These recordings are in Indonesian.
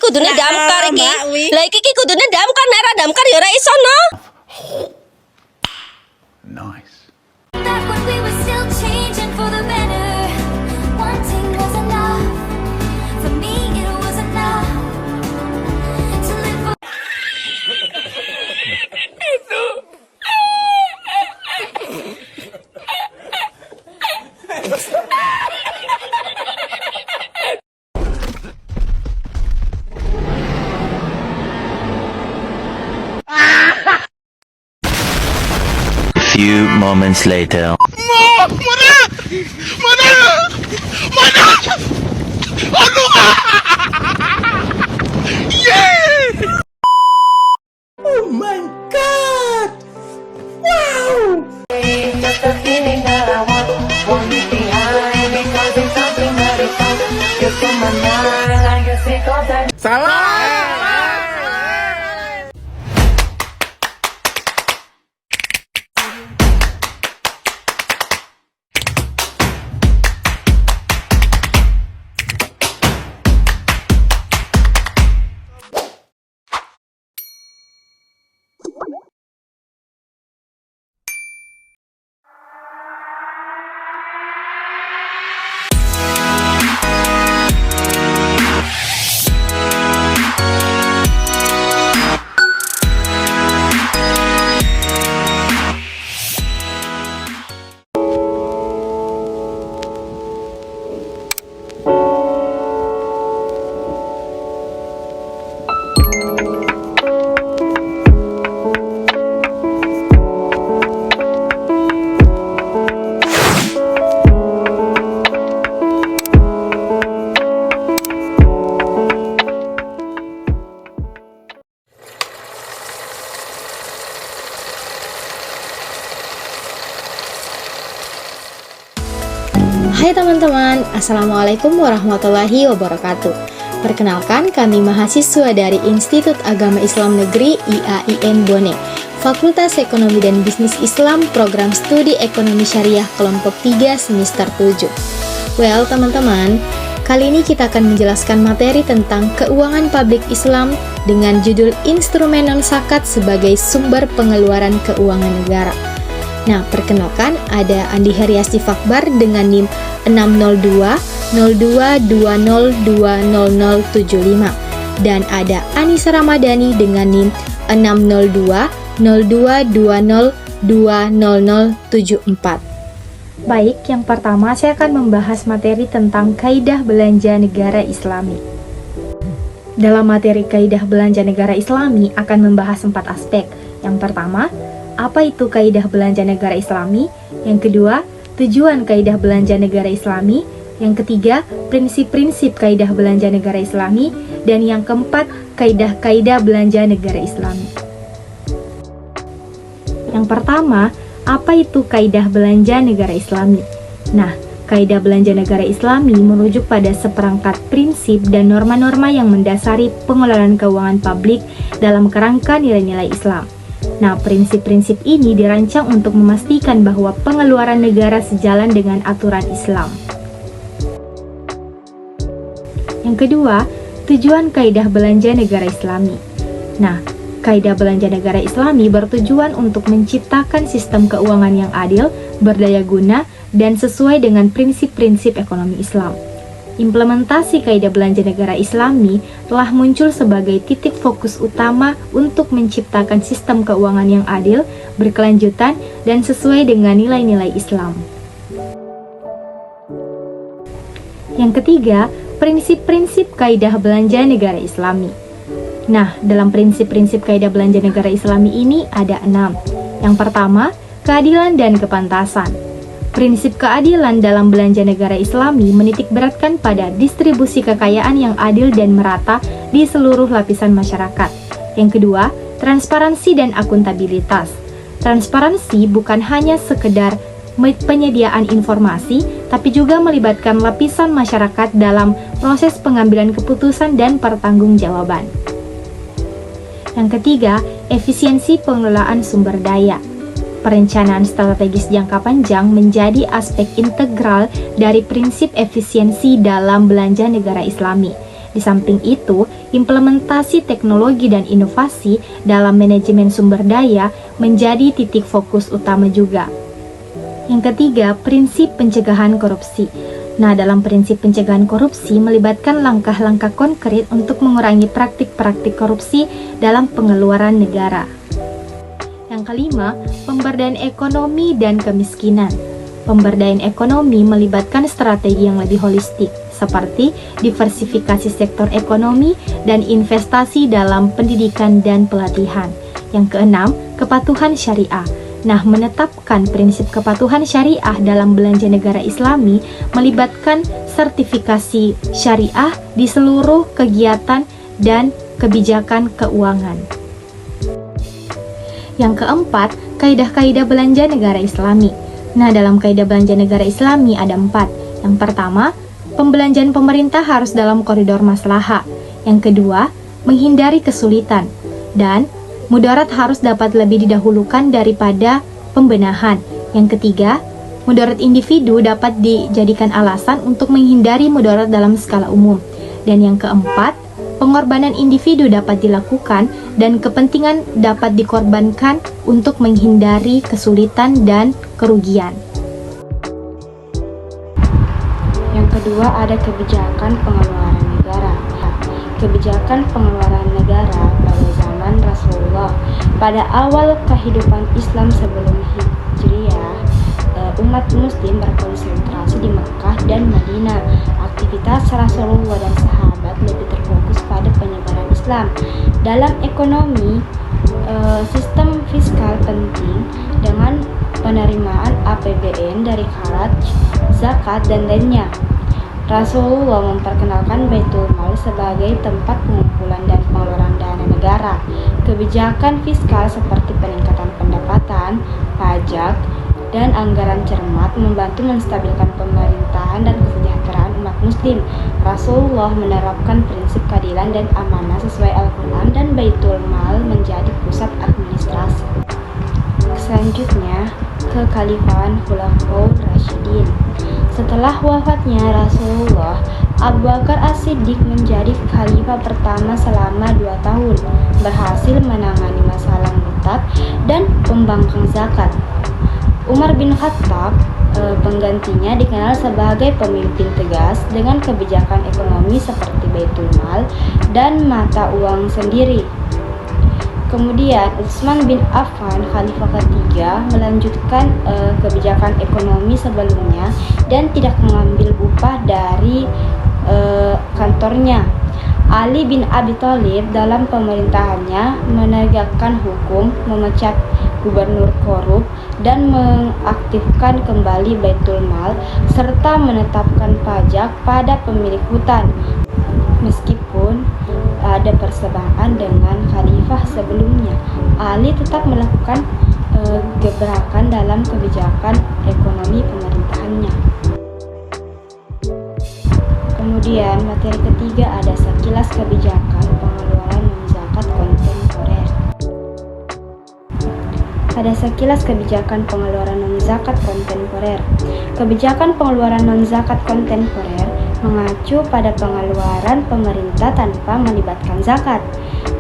kudune damkar iki. Lah iki kudune damkar, nek ora damkar ya ora iso no. Nice. Back when we were still changing for the better, wanting was enough. For me, it was enough to live for. Few moments later. Just a feeling that I want it behind because it's something that is on. You're on my mind, I guess it goes that. Hai teman-teman, Assalamualaikum warahmatullahi wabarakatuh. Perkenalkan, kami mahasiswa dari Institut Agama Islam Negeri IAIN Bone, Fakultas Ekonomi dan Bisnis Islam, Program Studi Ekonomi Syariah Kelompok 3 Semester 7. Well teman-teman, kali ini kita akan menjelaskan materi tentang keuangan publik Islam dengan judul Instrumen Non-Zakat sebagai sumber pengeluaran keuangan negara. Nah, perkenalkan ada Andi Heriasti Fakbar dengan NIM 60202202075 dan ada Anissa Ramadhani dengan NIM 60202202074. Baik, yang pertama saya akan membahas materi tentang kaidah belanja negara Islami. Dalam materi kaidah belanja negara Islami akan membahas 4 aspek. Yang pertama, apa itu kaidah belanja negara Islami? Yang kedua, tujuan kaidah belanja negara Islami. Yang ketiga, prinsip-prinsip kaidah belanja negara Islami. Dan yang keempat, kaidah-kaidah belanja negara Islami. Yang pertama, apa itu kaidah belanja negara Islami? Nah, kaidah belanja negara Islami merujuk pada seperangkat prinsip dan norma-norma yang mendasari pengelolaan keuangan publik dalam kerangka nilai-nilai Islam. Nah, prinsip-prinsip ini dirancang untuk memastikan bahwa pengeluaran negara sejalan dengan aturan Islam. Yang kedua, tujuan kaidah belanja negara Islami. Nah, kaidah belanja negara Islami bertujuan untuk menciptakan sistem keuangan yang adil, berdaya guna, dan sesuai dengan prinsip-prinsip ekonomi Islam. Implementasi kaidah belanja negara Islami telah muncul sebagai titik fokus utama untuk menciptakan sistem keuangan yang adil, berkelanjutan, dan sesuai dengan nilai-nilai Islam. Yang ketiga, prinsip-prinsip kaidah belanja negara Islami. Nah, dalam prinsip-prinsip kaidah belanja negara Islami ini ada 6. Yang pertama, keadilan dan kepantasan. Prinsip keadilan dalam belanja negara Islami menitikberatkan pada distribusi kekayaan yang adil dan merata di seluruh lapisan masyarakat. Yang kedua, transparansi dan akuntabilitas. Transparansi bukan hanya sekedar penyediaan informasi, tapi juga melibatkan lapisan masyarakat dalam proses pengambilan keputusan dan pertanggungjawaban. Yang ketiga, efisiensi pengelolaan sumber daya. Perencanaan strategis jangka panjang menjadi aspek integral dari prinsip efisiensi dalam belanja negara Islami. Di samping itu, implementasi teknologi dan inovasi dalam manajemen sumber daya menjadi titik fokus utama juga. Yang ketiga, prinsip pencegahan korupsi. Nah, dalam prinsip pencegahan korupsi melibatkan langkah-langkah konkret untuk mengurangi praktik-praktik korupsi dalam pengeluaran negara. Yang kelima, pemberdayaan ekonomi dan kemiskinan. Pemberdayaan ekonomi melibatkan strategi yang lebih holistik, seperti diversifikasi sektor ekonomi dan investasi dalam pendidikan dan pelatihan. Yang keenam, kepatuhan syariah. Nah, menetapkan prinsip kepatuhan syariah dalam belanja negara Islami melibatkan sertifikasi syariah di seluruh kegiatan dan kebijakan keuangan. Yang keempat, kaidah-kaidah belanja negara Islami. Nah, dalam kaidah belanja negara Islami ada 4. Yang pertama, pembelanjaan pemerintah harus dalam koridor maslahah. Yang kedua, menghindari kesulitan. Dan mudarat harus dapat lebih didahulukan daripada pembenahan. Yang ketiga, mudarat individu dapat dijadikan alasan untuk menghindari mudarat dalam skala umum. Dan yang keempat, pengorbanan individu dapat dilakukan dan kepentingan dapat dikorbankan untuk menghindari kesulitan dan kerugian. Yang kedua ada kebijakan pengeluaran negara. Kebijakan pengeluaran negara pada zaman Rasulullah. Pada awal kehidupan Islam sebelum Hijriah, umat muslim berkonsentrasi di Mekah dan Madinah. Aktivitas Rasulullah dan sahabat lebih terfokus pada penyebaran Islam. Dalam ekonomi, sistem fiskal penting dengan penerimaan APBN dari kharaj, zakat, dan lainnya. Rasulullah memperkenalkan Baitul Mal sebagai tempat pengumpulan dan pengeluaran dana negara. Kebijakan fiskal seperti peningkatan pendapatan, pajak, dan anggaran cermat membantu menstabilkan pemerintahan dan kesejahteraan umat muslim. Rasulullah menerapkan prinsip keadilan dan amanah sesuai Al-Quran dan Baitul Mal menjadi pusat administrasi. Selanjutnya, kekhalifahan Khulafaur Rasyidin. Setelah wafatnya Rasulullah, Abu Bakar As-Siddiq menjadi khalifah pertama selama 2 tahun, berhasil menangani masalah mutat dan pembangkang zakat. Umar bin Khattab, penggantinya, dikenal sebagai pemimpin tegas dengan kebijakan ekonomi seperti Baitul Mal dan mata uang sendiri. Kemudian Utsman bin Affan, khalifah ketiga, melanjutkan kebijakan ekonomi sebelumnya dan tidak mengambil upah dari kantornya. Ali bin Abi Thalib dalam pemerintahannya menegakkan hukum, memecat gubernur korup, dan mengaktifkan kembali Baitul Mal serta menetapkan pajak pada pemilik hutan. Meskipun ada persebaran dengan khalifah sebelumnya, Ali tetap melakukan gebrakan dalam kebijakan ekonomi pemerintahannya. Kemudian materi ketiga ada sekilas kebijakan pengeluaran non-zakat kontemporer. Ada sekilas kebijakan pengeluaran non-zakat kontemporer. Kebijakan pengeluaran non-zakat kontemporer mengacu pada pengeluaran pemerintah tanpa melibatkan zakat.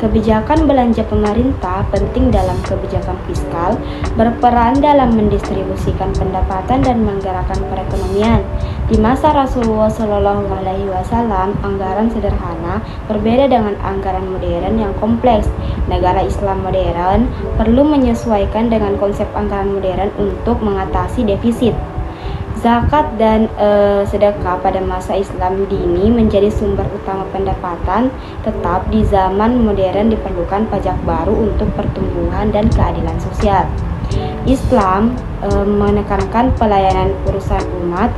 Kebijakan belanja pemerintah penting dalam kebijakan fiskal, berperan dalam mendistribusikan pendapatan dan menggerakkan perekonomian. Di masa Rasulullah SAW, anggaran sederhana berbeda dengan anggaran modern yang kompleks. Negara Islam modern perlu menyesuaikan dengan konsep anggaran modern untuk mengatasi defisit. Zakat dan sedekah pada masa Islam dini menjadi sumber utama pendapatan. Tetap di zaman modern diperlukan pajak baru untuk pertumbuhan dan keadilan sosial. Islam menekankan pelayanan urusan umat,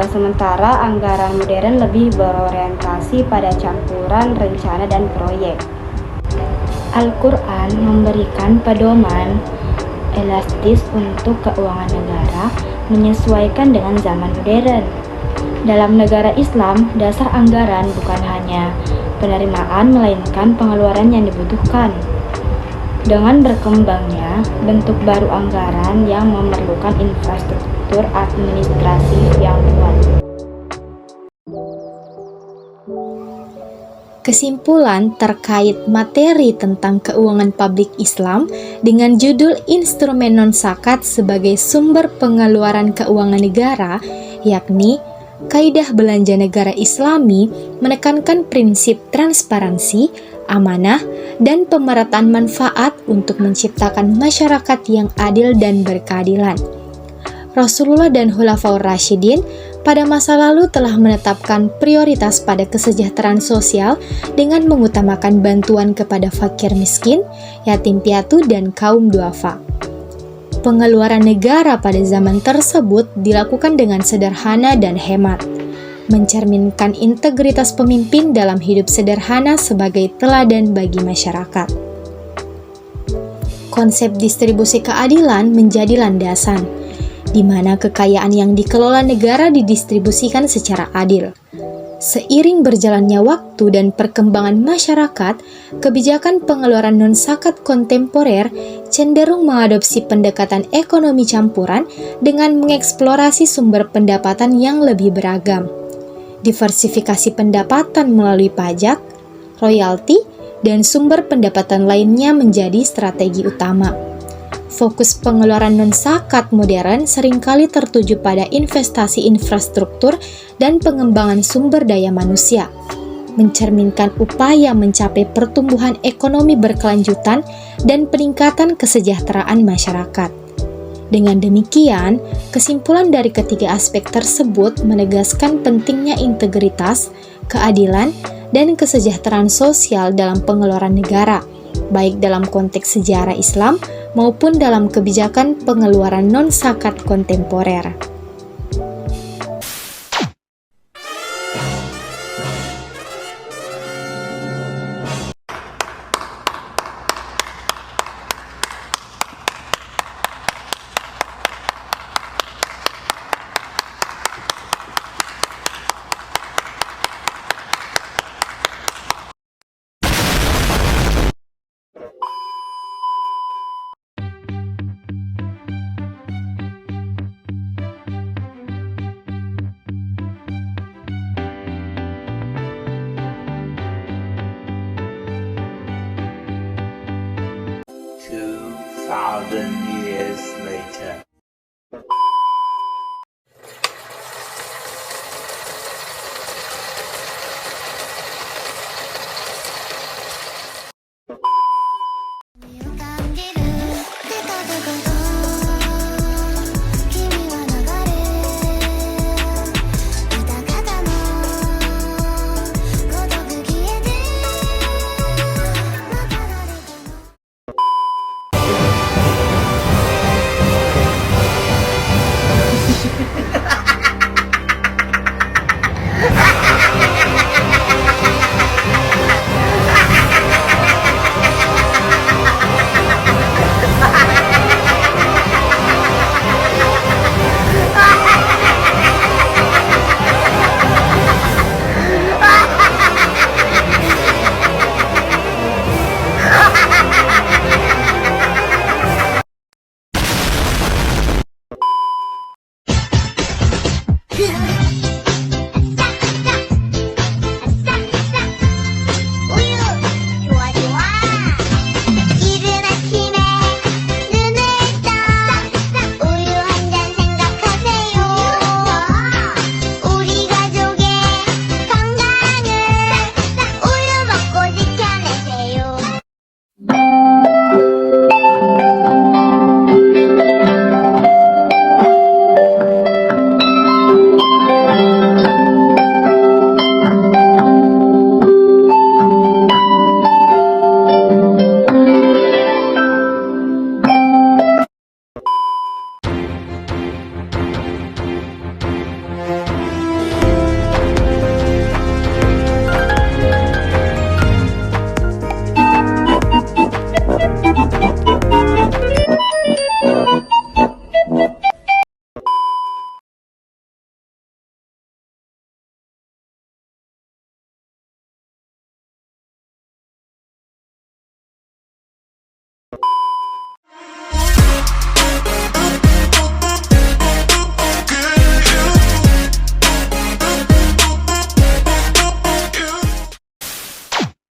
sementara anggaran modern lebih berorientasi pada campuran rencana dan proyek. Al-Quran memberikan pedoman elastis untuk keuangan negara menyesuaikan dengan zaman modern. Dalam negara Islam, dasar anggaran bukan hanya penerimaan melainkan pengeluaran yang dibutuhkan. Dengan berkembangnya bentuk baru anggaran yang memerlukan infrastruktur administrasi yang kuat. Kesimpulan terkait materi tentang keuangan publik Islam dengan judul Instrumen Non-Zakat sebagai sumber pengeluaran keuangan negara, yakni Kaidah Belanja Negara Islami menekankan prinsip transparansi, amanah, dan pemerataan manfaat untuk menciptakan masyarakat yang adil dan berkeadilan. Rasulullah dan Khulafaur Rasyidin pada masa lalu telah menetapkan prioritas pada kesejahteraan sosial dengan mengutamakan bantuan kepada fakir miskin, yatim piatu, dan kaum duafa. Pengeluaran negara pada zaman tersebut dilakukan dengan sederhana dan hemat, mencerminkan integritas pemimpin dalam hidup sederhana sebagai teladan bagi masyarakat. Konsep distribusi keadilan menjadi landasan, di mana kekayaan yang dikelola negara didistribusikan secara adil. Seiring berjalannya waktu dan perkembangan masyarakat, kebijakan pengeluaran non-zakat kontemporer cenderung mengadopsi pendekatan ekonomi campuran dengan mengeksplorasi sumber pendapatan yang lebih beragam. Diversifikasi pendapatan melalui pajak, royalti, dan sumber pendapatan lainnya menjadi strategi utama. Fokus pengeluaran non-zakat modern seringkali tertuju pada investasi infrastruktur dan pengembangan sumber daya manusia, mencerminkan upaya mencapai pertumbuhan ekonomi berkelanjutan dan peningkatan kesejahteraan masyarakat. Dengan demikian, kesimpulan dari ketiga aspek tersebut menegaskan pentingnya integritas, keadilan, dan kesejahteraan sosial dalam pengeluaran negara, baik dalam konteks sejarah Islam maupun dalam kebijakan pengeluaran non-zakat kontemporer. Thousand